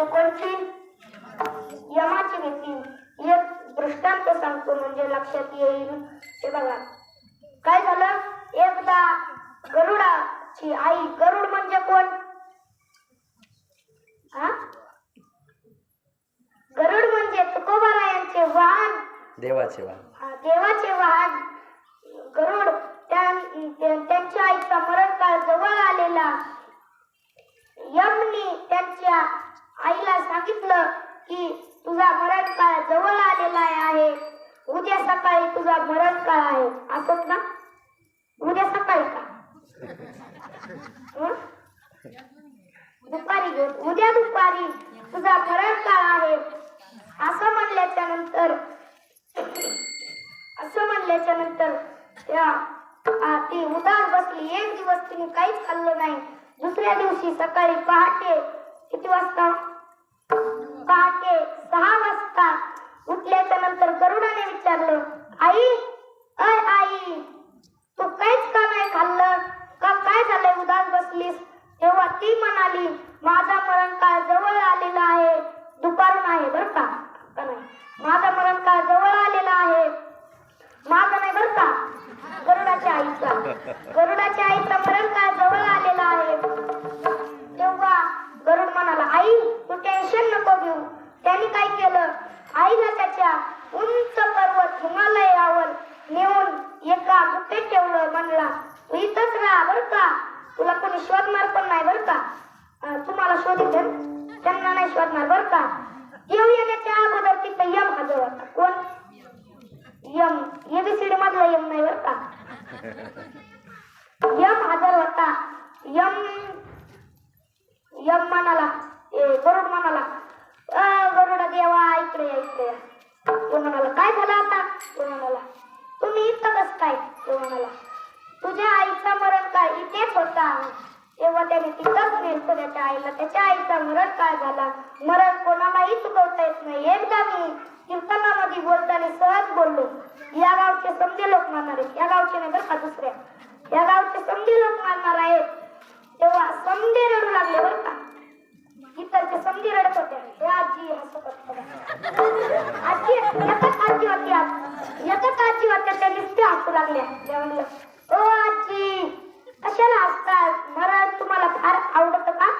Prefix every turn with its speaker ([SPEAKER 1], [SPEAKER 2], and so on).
[SPEAKER 1] तो कोणची? यमाची भीती. एक दृष्टांत सांगतो म्हणजे लक्षात येईल. हे बघा काय झालं. एकदा गरुडाची आई, गरुड म्हणजे कोण? गरुड म्हणजे तुकोबारायांचे वाहन,
[SPEAKER 2] देवाचे वाहन.
[SPEAKER 1] देवाचे वाहन गरुड. त्यांच्या आईचा मरणकाळ जवळ आलेला. यमनी त्यांच्या आईला सांगितलं की तुझा मरणकाळ जवळ आलेला आहे, उद्या सकाळी तुझा मरणकाळ आहे. असंच ना? उद्या सकाळी का? दुपारी, उद्या दुपारी तुझा मरणकाळ आहे. असं म्हणल्याच्या नंतर ती उदास बसली. एक दिवस तिने काहीच खाल्लं नाही. दुसऱ्या दिवशी सकाळी पहाटे किती वाजता? पहाटे 6 वाजता उठल्याच्या नंतर गरुडाने विचारलं, आई, अय आई, तू काहीच का नाही खाल्लं? का काय झालंय उदास बसलीस? तेव्हा ती म्हणाली, माझा मरणकाळ जवळ आलेला आहे. दुपारून आहे बर का? माझा मरणकाळ जवळ आलेला आहे. माझा नाही बर का, गरुडाच्या आईचा. गरुडाच्या आईचा मरणकाळ जवळ आलेला आहे. तेव्हा गरुड म्हणाला, आई तू टेन्शन नको घेऊ. त्यांनी काय केलं, आईला त्याच्या उंच पर्वत हिमालयावर नेऊन एका गुफेत ठेवलं. म्हणला तू इथंच राहा बर का, तुला कोणी शोधणार पण नाही बर का. तुम्हाला शोधित त्यांना नाही शोधणार बर का. देव येण्याच्या अगोदर तिथे यम हजर होता. कोण? यम. एबीसीडी मधला यम नाही बर का. यम हजर होता. यम म्हणाला, गरुड म्हणाला, गरुडा देवा इकडे या, इकडे या. तो म्हणाला काय झालं आता? तो म्हणाला तुम्ही इथं कस काय? तो म्हणाला तुझ्या आईचा मरणकाळ इथेच होता. तेव्हा त्याने तिथंच नेलं त्याच्या आईला. त्याच्या आईचा मरणकाळ झाला. मरण कोणालाही चुकवता येत नाही. एकदा मी कीर्तनामध्ये बोलताना सहज बोललो. या गावचे समजे लोक मानणार आहेत. या गावचे नाही बरं का, दुसऱ्या या गावचे समजे लोक मानणार आहेत. तेव्हा समजे रडू लागले बर का. इतरचे समजे रडत होते. हे आजी हसत आजी, एकच आजी होत्या त्या नुसत्या हसू लागल्या. त्या म्हणलं, ओ आजी कशाला हसतात? मरण तुम्हाला फार आवडतं का?